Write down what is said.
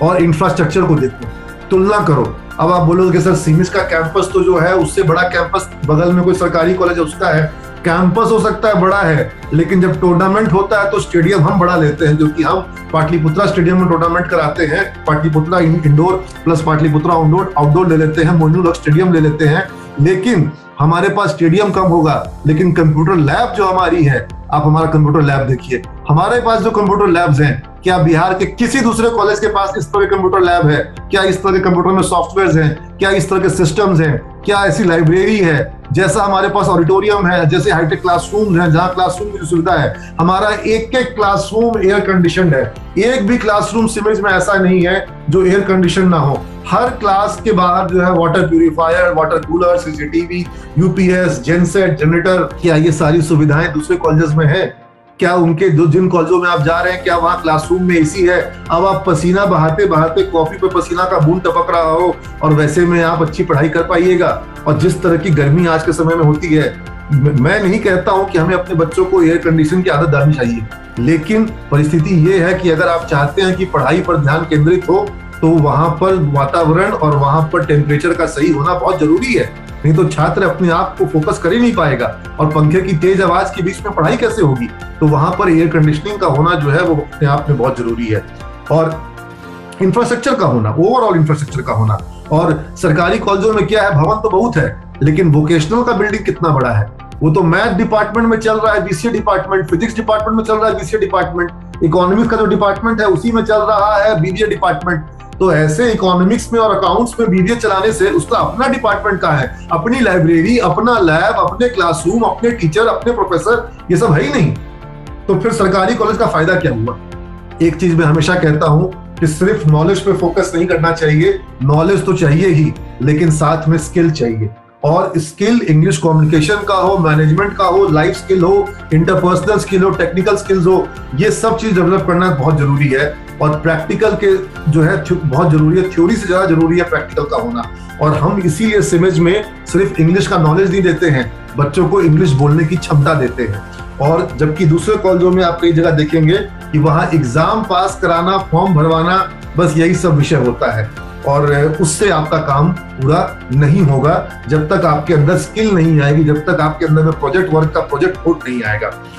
और इंफ्रास्ट्रक्चर को देखो, तुलना करो। अब आप बोलोगे सर सीमिस का कैंपस तो जो है उससे बड़ा कैंपस बगल में कोई सरकारी कॉलेज है उसका है। कैंपस हो सकता है बड़ा है, लेकिन जब टूर्नामेंट होता है तो स्टेडियम हम बड़ा लेते हैं, जो कि हम पाटलिपुत्रा स्टेडियम में टूर्नामेंट कराते हैं। Pataliputra indoor plus Pataliputra outdoor ले लेते हैं, मोइनुल हक स्टेडियम ले लेते हैं। लेकिन हमारे पास स्टेडियम कम होगा, लेकिन कंप्यूटर लैब जो हमारी है, आप हमारा कंप्यूटर लैब देखिए, हमारे पास जो कंप्यूटर लैब्स हैं, क्या बिहार के किसी दूसरे कॉलेज के पास इस तरह के कंप्यूटर लैब है? क्या इस तरह के कंप्यूटर में सॉफ्टवेयर हैं? क्या इस तरह के सिस्टम्स हैं? क्या ऐसी लाइब्रेरी है? जैसा हमारे पास ऑडिटोरियम है, जैसे हाईटेक क्लासरूम है, जहाँ क्लासरूम की सुविधा है, हमारा एक एक क्लासरूम एयर कंडीशनड है। एक भी क्लासरूम सिमेज में ऐसा नहीं है जो एयर कंडीशन ना हो। हर क्लास के बाहर जो है water purifier, water cooler, CCTV, UPS, genset, generator, क्या ये सारी सुविधाएं दूसरे कॉलेजेस में है? क्या उनके जिन कॉलेजों में आप जा रहे हैं, क्या वहां क्लासरूम में एसी है? अब आप पसीना बहाते बहाते कॉपी पे पसीना का बूंद टपक रहा हो और वैसे में आप अच्छी पढ़ाई कर पाइएगा? और जिस तरह की गर्मी आज के समय में होती है, मैं नहीं कहता हूं कि हमें अपने बच्चों को एयर कंडीशन की आदत डालनी चाहिए, लेकिन परिस्थिति ये है कि अगर आप चाहते हैं कि पढ़ाई पर ध्यान केंद्रित हो, तो वहां पर वातावरण और वहां पर टेम्परेचर का सही होना बहुत जरूरी है। नहीं तो छात्र अपने आप को फोकस कर ही नहीं पाएगा और पंखे की तेज आवाज के बीच में पढ़ाई कैसे होगी? तो वहां पर एयर कंडीशनिंग का होना जो है वो अपने आप में बहुत जरूरी है। और इंफ्रास्ट्रक्चर का होना, ओवरऑल इंफ्रास्ट्रक्चर का होना। और सरकारी कॉलेजों में क्या है, भवन तो बहुत है, लेकिन वोकेशनल का बिल्डिंग कितना बड़ा है? वो तो मैथ डिपार्टमेंट में चल रहा है बीसीए डिपार्टमेंट, फिजिक्स डिपार्टमेंट में चल रहा है बीसीए डिपार्टमेंट, इकोनॉमिक्स का जो डिपार्टमेंट है उसी में चल रहा है बीबीए डिपार्टमेंट। तो ऐसे इकोनॉमिक्स में और अकाउंट्स में बीबीए चलाने से उसका अपना डिपार्टमेंट का है, अपनी लाइब्रेरी, अपना लैब, अपने क्लासरूम, अपने टीचर, अपने प्रोफेसर, ये सब है ही नहीं। तो फिर सरकारी कॉलेज का फायदा क्या हुआ? एक चीज मैं हमेशा कहता हूं कि सिर्फ नॉलेज पे फोकस नहीं करना चाहिए। नॉलेज तो चाहिए ही, लेकिन साथ में स्किल चाहिए। और स्किल इंग्लिश कम्युनिकेशन का हो, मैनेजमेंट का हो, लाइफ स्किल हो, इंटरपर्सनल स्किल हो, टेक्निकल स्किल्स हो, ये सब चीज डेवलप करना बहुत जरूरी है। और प्रैक्टिकल के जो है बहुत जरूरी है, थ्योरी से ज्यादा जरूरी है प्रैक्टिकल का होना। और हम इसीलिए सिमेज में सिर्फ इंग्लिश का नॉलेज नहीं देते हैं, बच्चों को इंग्लिश बोलने की क्षमता देते हैं। और जबकि दूसरे कॉलेजों में आप कई जगह देखेंगे कि वहां एग्जाम पास कराना, फॉर्म भरवाना, बस यही सब विषय होता है। और उससे आपका काम पूरा नहीं होगा जब तक आपके अंदर स्किल नहीं आएगी, जब तक आपके अंदर में प्रोजेक्ट वर्क का प्रोजेक्ट कोड नहीं आएगा।